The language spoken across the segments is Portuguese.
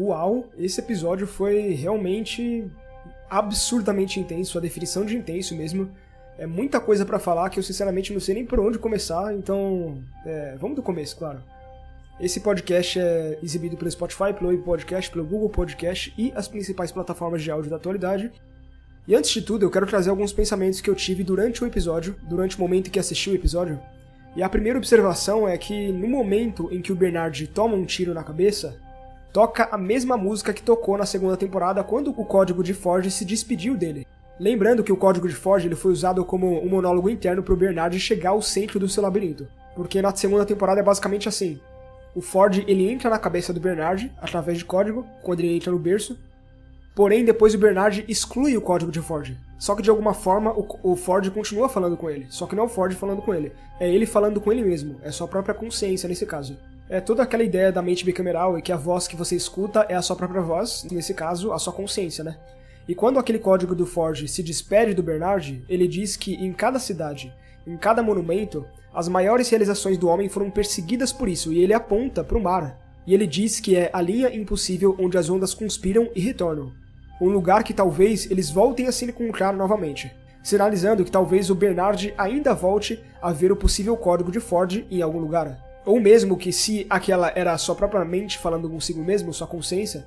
Uau, esse episódio foi realmente absurdamente intenso, a definição de intenso mesmo. É muita coisa pra falar que eu sinceramente não sei nem por onde começar, então vamos do começo, claro. Esse podcast é exibido pelo Spotify, pelo Web Podcast, pelo Google Podcast e as principais plataformas de áudio da atualidade. E antes de tudo, eu quero trazer alguns pensamentos que eu tive durante o episódio, durante o momento em que assisti o episódio. E a primeira observação é que no momento em que o Bernard toma um tiro na cabeça, toca a mesma música que tocou na segunda temporada quando o Código de Forge se despediu dele. Lembrando que o Código de Forge ele foi usado como um monólogo interno para o Bernard chegar ao centro do seu labirinto. Porque na segunda temporada é basicamente assim. O Forge ele entra na cabeça do Bernard através de código, quando ele entra no berço. Porém, depois o Bernard exclui o Código de Forge. Só que de alguma forma o Forge continua falando com ele. Só que não é o Forge falando com ele. É ele falando com ele mesmo. É sua própria consciência nesse caso. É toda aquela ideia da mente bicameral e que a voz que você escuta é a sua própria voz, nesse caso, a sua consciência, né? E quando aquele código do Forge se despede do Bernard, ele diz que em cada cidade, em cada monumento, as maiores realizações do homem foram perseguidas por isso, e ele aponta para o mar. E ele diz que é a linha impossível onde as ondas conspiram e retornam. Um lugar que talvez eles voltem a se encontrar novamente, sinalizando que talvez o Bernard ainda volte a ver o possível código de Forge em algum lugar. Ou mesmo que se aquela era a sua própria mente falando consigo mesmo, sua consciência,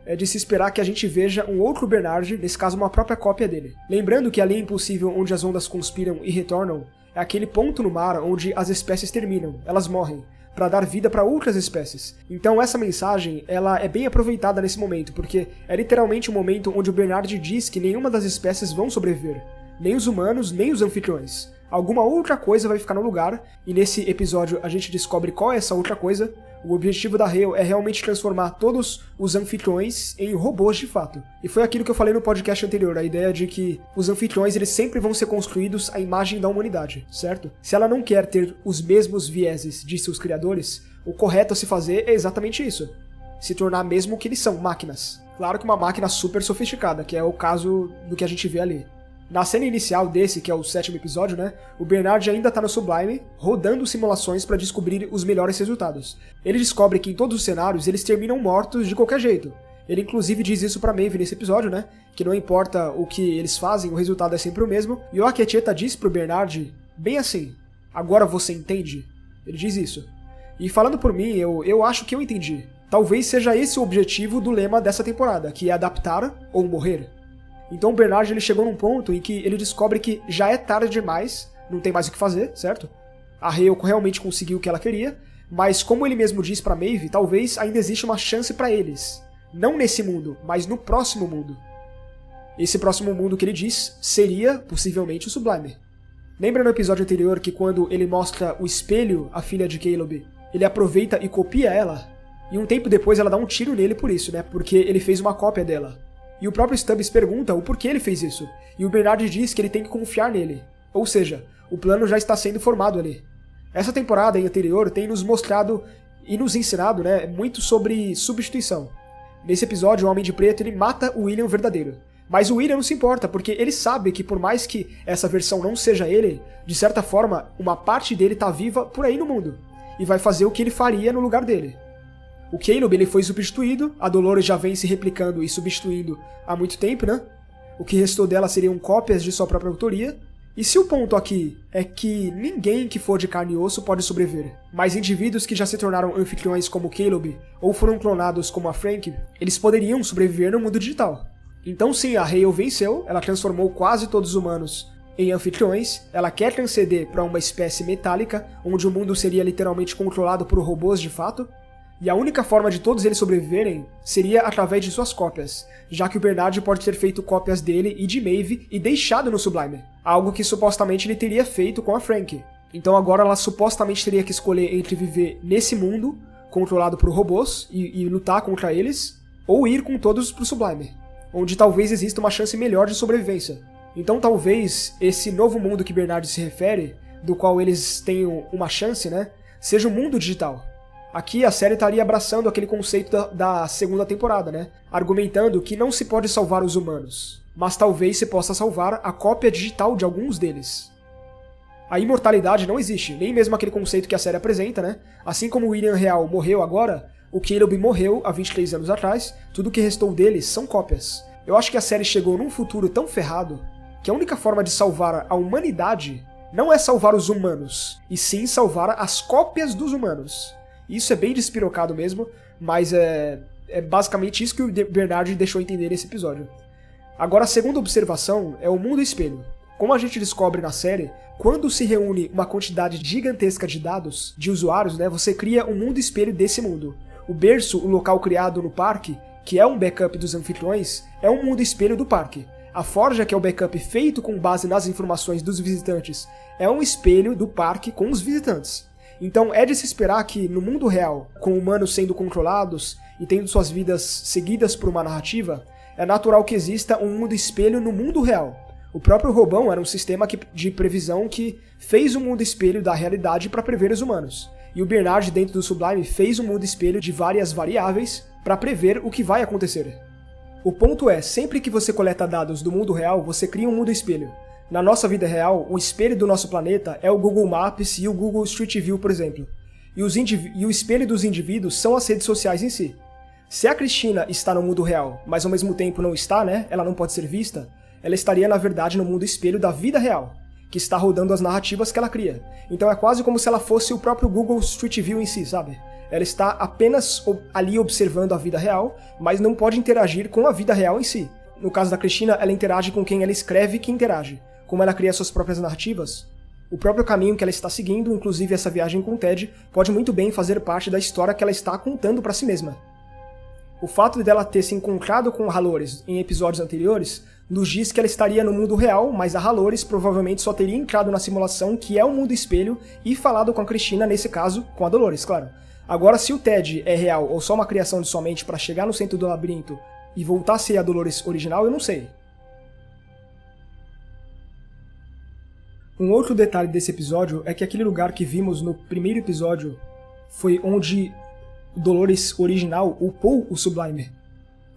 é de se esperar que a gente veja um outro Bernard, nesse caso uma própria cópia dele. Lembrando que a linha impossível onde as ondas conspiram e retornam é aquele ponto no mar onde as espécies terminam, elas morrem, para dar vida para outras espécies. Então essa mensagem ela é bem aproveitada nesse momento, porque é literalmente o momento onde o Bernard diz que nenhuma das espécies vão sobreviver, nem os humanos, nem os anfitriões. Alguma outra coisa vai ficar no lugar, e nesse episódio a gente descobre qual é essa outra coisa. O objetivo da Hale é realmente transformar todos os anfitriões em robôs de fato. E foi aquilo que eu falei no podcast anterior, a ideia de que os anfitriões eles sempre vão ser construídos à imagem da humanidade, certo? Se ela não quer ter os mesmos vieses de seus criadores, o correto a se fazer é exatamente isso. Se tornar mesmo o que eles são, máquinas. Claro que uma máquina super sofisticada, que é o caso do que a gente vê ali. Na cena inicial desse, que é o 7º episódio, né, o Bernard ainda tá no Sublime, rodando simulações para descobrir os melhores resultados. Ele descobre que em todos os cenários eles terminam mortos de qualquer jeito. Ele inclusive diz isso pra Maeve nesse episódio, né, que não importa o que eles fazem, o resultado é sempre o mesmo. E o Akecheta diz pro Bernard, bem assim, agora você entende? Ele diz isso. E falando por mim, eu acho que eu entendi. Talvez seja esse o objetivo do lema dessa temporada, que é adaptar ou morrer. Então o Bernard ele chegou num ponto em que ele descobre que já é tarde demais, não tem mais o que fazer, certo? A Hale realmente conseguiu o que ela queria, mas como ele mesmo diz pra Maeve, talvez ainda existe uma chance pra eles. Não nesse mundo, mas no próximo mundo. Esse próximo mundo que ele diz seria, possivelmente, o Sublime. Lembra no episódio anterior que quando ele mostra o espelho à filha de Caleb, ele aproveita e copia ela? E um tempo depois ela dá um tiro nele por isso, né? Porque ele fez uma cópia dela. E o próprio Stubbs pergunta o porquê ele fez isso, e o Bernard diz que ele tem que confiar nele. Ou seja, o plano já está sendo formado ali. Essa temporada anterior tem nos mostrado e nos ensinado, né, muito sobre substituição. Nesse episódio, o Homem de Preto ele mata o William verdadeiro. Mas o William não se importa, porque ele sabe que por mais que essa versão não seja ele, de certa forma, uma parte dele está viva por aí no mundo, e vai fazer o que ele faria no lugar dele. O Caleb ele foi substituído, a Dolores já vem se replicando e substituindo há muito tempo, né? O que restou dela seriam cópias de sua própria autoria. E se o ponto aqui é que ninguém que for de carne e osso pode sobreviver, mas indivíduos que já se tornaram anfitriões como Caleb ou foram clonados como a Frank, eles poderiam sobreviver no mundo digital. Então sim, a Hale venceu, ela transformou quase todos os humanos em anfitriões, ela quer transcender para uma espécie metálica, onde o mundo seria literalmente controlado por robôs de fato. E a única forma de todos eles sobreviverem seria através de suas cópias, já que o Bernard pode ter feito cópias dele e de Maeve e deixado no Sublime, algo que supostamente ele teria feito com a Frank. Então agora ela supostamente teria que escolher entre viver nesse mundo, controlado por robôs, e lutar contra eles, ou ir com todos pro Sublime, onde talvez exista uma chance melhor de sobrevivência. Então talvez esse novo mundo que Bernard se refere, do qual eles tenham uma chance, né, seja o mundo digital. Aqui a série estaria abraçando aquele conceito da segunda temporada, né? Argumentando que não se pode salvar os humanos, mas talvez se possa salvar a cópia digital de alguns deles. A imortalidade não existe, nem mesmo aquele conceito que a série apresenta, né? Assim como o William real morreu agora, O Caleb morreu há 23 anos atrás, tudo que restou dele são cópias. Eu acho que a série chegou num futuro tão ferrado que a única forma de salvar a humanidade não é salvar os humanos, e sim salvar as cópias dos humanos. Isso é bem despirocado mesmo, mas é basicamente isso que o Bernard deixou entender nesse episódio. Agora, a segunda observação é o mundo espelho. Como a gente descobre na série, quando se reúne uma quantidade gigantesca de dados, de usuários, né, você cria um mundo espelho desse mundo. O berço, o local criado no parque, que é um backup dos anfitriões, é um mundo espelho do parque. A forja, que é o backup feito com base nas informações dos visitantes, é um espelho do parque com os visitantes. Então é de se esperar que, no mundo real, com humanos sendo controlados e tendo suas vidas seguidas por uma narrativa, é natural que exista um mundo espelho no mundo real. O próprio Robão era um sistema de previsão que fez um mundo espelho da realidade para prever os humanos. E o Bernard, dentro do Sublime, fez um mundo espelho de várias variáveis para prever o que vai acontecer. O ponto é, sempre que você coleta dados do mundo real, você cria um mundo espelho. Na nossa vida real, o espelho do nosso planeta é o Google Maps e o Google Street View, por exemplo. E o espelho dos indivíduos são as redes sociais em si. Se a Cristina está no mundo real, mas ao mesmo tempo não está, né? Ela não pode ser vista, ela estaria na verdade no mundo espelho da vida real, que está rodando as narrativas que ela cria. Então é quase como se ela fosse o próprio Google Street View em si, sabe? Ela está apenas ali observando a vida real, mas não pode interagir com a vida real em si. No caso da Cristina, ela interage com quem ela escreve que interage. Como ela cria suas próprias narrativas, o próprio caminho que ela está seguindo, inclusive essa viagem com o Ted, pode muito bem fazer parte da história que ela está contando para si mesma. O fato dela ter se encontrado com Halores em episódios anteriores nos diz que ela estaria no mundo real, mas a Halores provavelmente só teria entrado na simulação, que é o mundo espelho, e falado com a Cristina, nesse caso, com a Dolores, claro. Agora, se o Ted é real ou só uma criação de sua mente para chegar no centro do labirinto e voltar a ser a Dolores original, eu não sei. Um outro detalhe desse episódio é que aquele lugar que vimos no primeiro episódio foi onde Dolores original upou o Sublimer.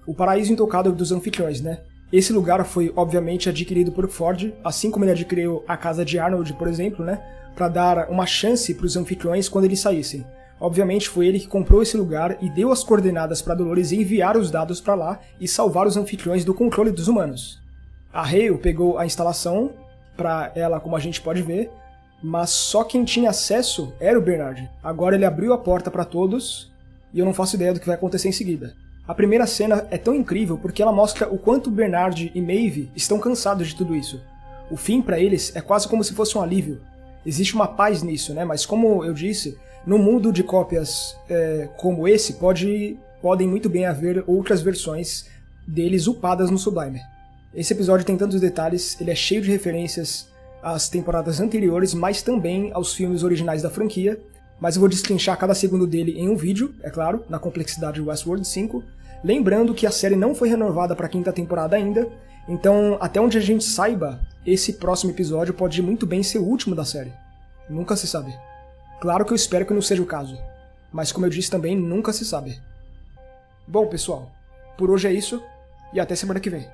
O paraíso intocado dos anfitriões, né? Esse lugar foi, obviamente, adquirido por Ford, assim como ele adquiriu a casa de Arnold, por exemplo, né? Para dar uma chance para os anfitriões quando eles saíssem. Obviamente foi ele que comprou esse lugar e deu as coordenadas para Dolores enviar os dados para lá e salvar os anfitriões do controle dos humanos. A Hale pegou a instalação para ela, como a gente pode ver, mas só quem tinha acesso era o Bernard. Agora ele abriu a porta para todos e eu não faço ideia do que vai acontecer em seguida. A primeira cena é tão incrível porque ela mostra o quanto Bernard e Maeve estão cansados de tudo isso. O fim para eles é quase como se fosse um alívio. Existe uma paz nisso, né? Mas como eu disse, no mundo de cópias como esse, podem muito bem haver outras versões deles upadas no Sublimer. Esse episódio tem tantos detalhes, ele é cheio de referências às temporadas anteriores, mas também aos filmes originais da franquia, mas eu vou destrinchar cada segundo dele em um vídeo, é claro, na complexidade Westworld 5, lembrando que a série não foi renovada para a quinta temporada ainda, então até onde a gente saiba, esse próximo episódio pode muito bem ser o último da série. Nunca se sabe. Claro que eu espero que não seja o caso, mas como eu disse também, nunca se sabe. Bom pessoal, por hoje é isso, e até semana que vem.